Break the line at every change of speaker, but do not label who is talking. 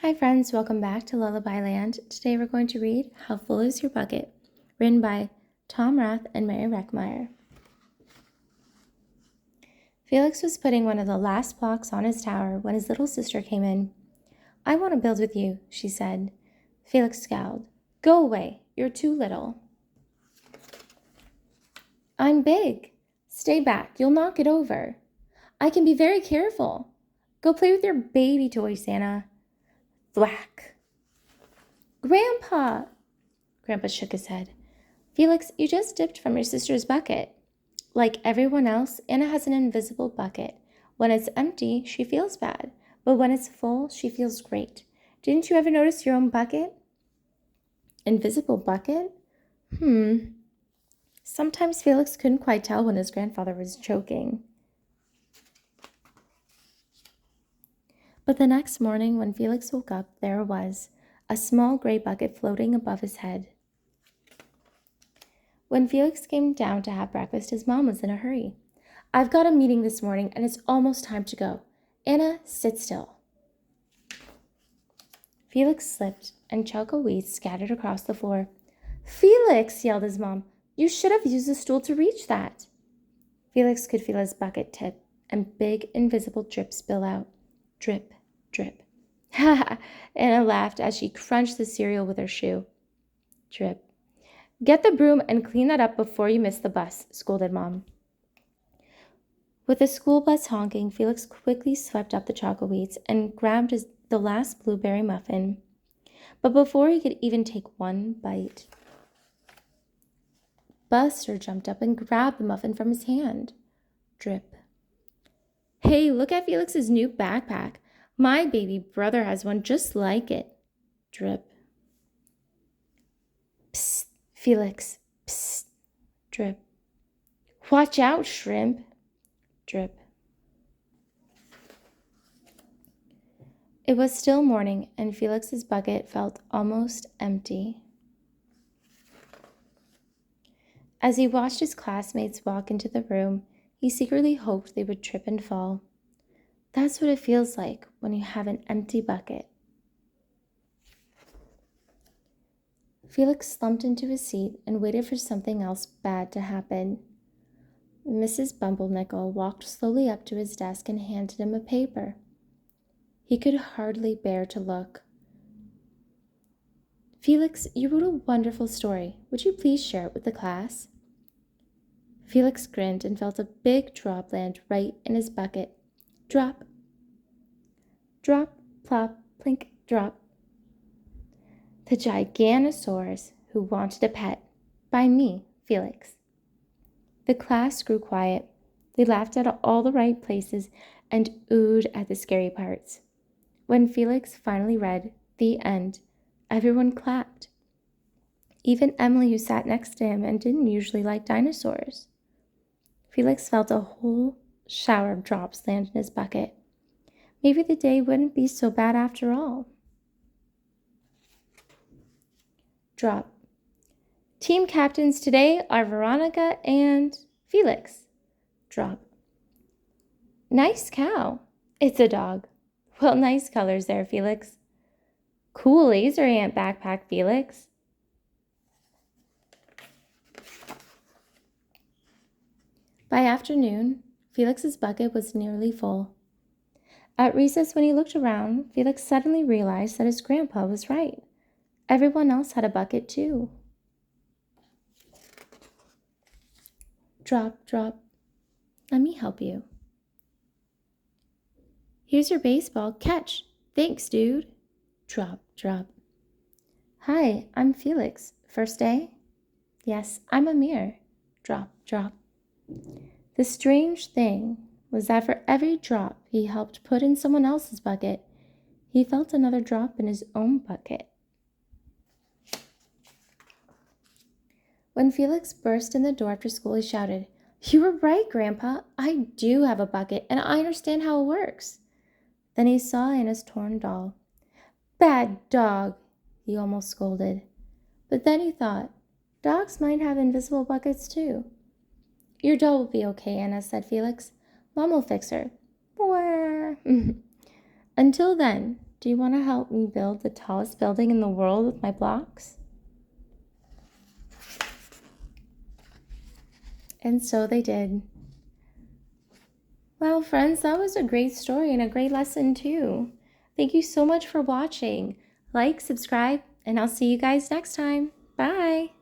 Hi friends, welcome back to Lullaby Land. Today we're going to read How Full Is Your Bucket, written by Tom Rath and Mary Reckmeyer. Felix was putting one of the last blocks on his tower when his little sister came in. "I want to build with you," she said. Felix scowled. "Go away, you're too little." "I'm big. Stay back, you'll knock it over." "I can be very careful." "Go play with your baby toy, Santa." Thwack. "Grandpa!" Grandpa shook his head. "Felix, you just dipped from your sister's bucket." "Like everyone else, Anna has an invisible bucket. When it's empty, she feels bad, but when it's full, she feels great. Didn't you ever notice your own bucket?" Invisible bucket? Sometimes Felix couldn't quite tell when his grandfather was joking. But the next morning, when Felix woke up, there it was, a small gray bucket floating above his head. When Felix came down to have breakfast, his mom was in a hurry. "I've got a meeting this morning, and it's almost time to go. Anna, sit still." Felix slipped, and chocolate scattered across the floor. "Felix!" yelled his mom. "You should have used a stool to reach that." Felix could feel his bucket tip, and big, invisible drips spill out. Drip, drip. "Ha ha!" Anna laughed as she crunched the cereal with her shoe. Drip. "Get the broom and clean that up before you miss the bus," scolded Mom. With the school bus honking, Felix quickly swept up the chocolate and grabbed the last blueberry muffin. But before he could even take one bite, Buster jumped up and grabbed the muffin from his hand. Drip. "Hey, look at Felix's new backpack. My baby brother has one just like it." Drip. "Psst, Felix, psst." Drip. "Watch out, shrimp." Drip. It was still morning, and Felix's bucket felt almost empty. As he watched his classmates walk into the room, he secretly hoped they would trip and fall. That's what it feels like when you have an empty bucket. Felix slumped into his seat and waited for something else bad to happen. Mrs. Bumblenickle walked slowly up to his desk and handed him a paper. He could hardly bear to look. "Felix, you wrote a wonderful story. Would you please share it with the class?" Felix grinned and felt a big drop land right in his bucket. Drop. Drop, plop, plink, drop. "The Giganosaurus Who Wanted a Pet," by me, Felix. The class grew quiet. They laughed at all the right places and oohed at the scary parts. When Felix finally read "The End," everyone clapped. Even Emily, who sat next to him and didn't usually like dinosaurs. Felix felt a whole shower of drops land in his bucket. Maybe the day wouldn't be so bad after all. Drop. "Team captains today are Veronica and Felix." Drop. "Nice cow." "It's a dog." "Well, nice colors there, Felix." "Cool laser ant backpack, Felix." By afternoon, Felix's bucket was nearly full. At recess, when he looked around, Felix suddenly realized that his grandpa was right. Everyone else had a bucket too. Drop, drop. "Let me help you." "Here's your baseball. Catch." "Thanks, dude." Drop, drop. "Hi, I'm Felix. First day?" "Yes, I'm Amir." Drop, drop. The strange thing was that for every drop he helped put in someone else's bucket, he felt another drop in his own bucket. When Felix burst in the door after school, he shouted, "You were right, Grandpa. I do have a bucket, and I understand how it works." Then he saw Anna's torn doll. "Bad dog," he almost scolded. But then he thought, dogs might have invisible buckets too. "Your doll will be okay, Anna," said Felix. "Mom will fix her." Until then, do you want to help me build the tallest building in the world with my blocks? And so they did. Well, friends, that was a great story and a great lesson too. Thank you so much for watching. Like, subscribe, and I'll see you guys next time. Bye!